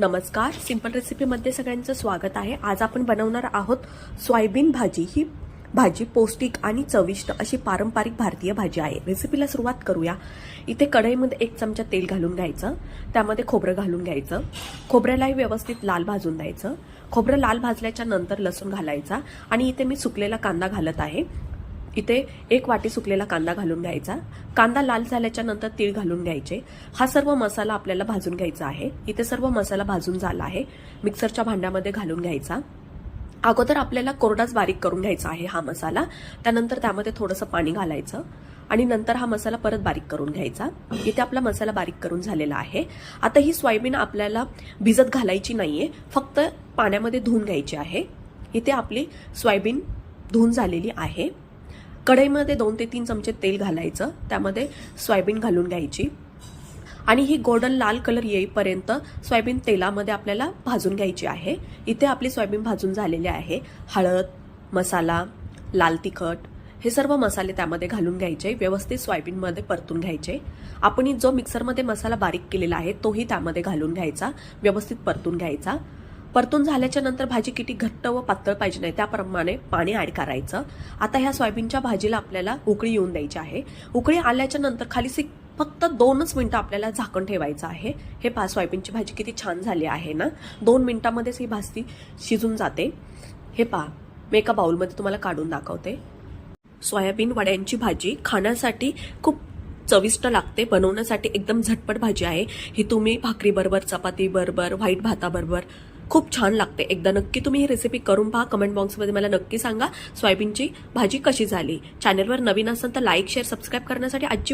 नमस्कार, सिंपल रेसिपीमध्ये सगळ्यांचं स्वागत आहे। आज आपण बनवणार आहोत सोयाबीन भाजी। ही भाजी पौष्टिक आणि चविष्ट अशी पारंपरिक भारतीय भाजी आहे। रेसिपीला सुरुवात करूया। इथे कढईमध्ये 1 चमचा तेल घालून घ्यायचं, त्यामध्ये खोबरं घालून घ्यायचं। खोबऱ्यालाही व्यवस्थित लाल भाजून द्यायचं। खोबरं लाल भाजल्याच्या नंतर लसूण घालायचा आणि इथे मी सुकलेला कांदा घालत आहे। इथे 1 वाटी सुकलेला कांदा घालून घ्यायचा। कांदा लाल झाल्याच्या नंतर तीळ घालून घ्यायचे। हा सर्व मसाला आपल्याला भाजून घ्यायचा आहे। इथे सर्व मसाला भाजून झाला आहे। मिक्सरच्या भांड्यामध्ये घालून घ्यायचा। अगोदर आपल्याला कोरडाच बारीक करून घ्यायचा आहे हा मसाला। त्यानंतर त्यामध्ये थोडंसं पाणी घालायचं आणि नंतर हा मसाला परत बारीक करून घ्यायचा। इथे आपला मसाला बारीक करून झालेला आहे। आता ही सोयाबीन आपल्याला भिजत घालायची नाहीये, फक्त पाण्यामध्ये धुवून घ्यायची आहे। इथे आपली सोयाबीन धुवून झालेली आहे। कढईमध्ये 2 ते 3 चमचे तेल घालायचं, त्यामध्ये सोयाबीन घालून घ्यायची आणि ही गोल्डन लाल कलर येईपर्यंत सोयाबीन तेलामध्ये आपल्याला भाजून घ्यायची आहे। इथे आपली सोयाबीन भाजून झालेली आहे। हळद, मसाला, लाल तिखट हे सर्व मसाले त्यामध्ये घालून घ्यायचे। व्यवस्थित सोयाबीनमध्ये परतून घ्यायचे। आपण जो मिक्सरमध्ये मसाला बारीक केलेला आहे तोही त्यामध्ये घालून घ्यायचा, व्यवस्थित परतून घ्यायचा। परतून झाल्याच्या नंतर भाजी किती घट्ट व पातळ पाहिजे नाही त्याप्रमाणे पाणी ऍड करायचं। आता ह्या सोयाबीनच्या भाजीला आपल्याला उकळी येऊन द्यायची आहे। उकळी आल्याच्या नंतर खाली फक्त 2च मिनिटं आपल्याला झाकण ठेवायचं आहे। हे पहा, सोयाबीनची भाजी किती छान झाली आहे ना। 2 मिनिटांमध्येच ही भाजी शिजून जाते। हे पहा, मी एका बाउलमध्ये तुम्हाला काढून दाखवते। सोयाबीन वड्यांची भाजी खाण्यासाठी खूप चविष्ट लागते। बनवण्यासाठी एकदम झटपट भाजी आहे ही। तुम्ही भाकरी बरोबर, चपाती बरोबर, व्हाईट भाताबरोबर खूप छान लागते। एकदा नक्की तुम्ही ही रेसिपी करून पहा। कमेंट बॉक्समध्ये मला नक्की सांगा सोयाबीनची भाजी कशी झाली। चॅनलवर नवीन असाल तर लाईक, शेअर, सबस्क्राईब करण्यासाठी आजची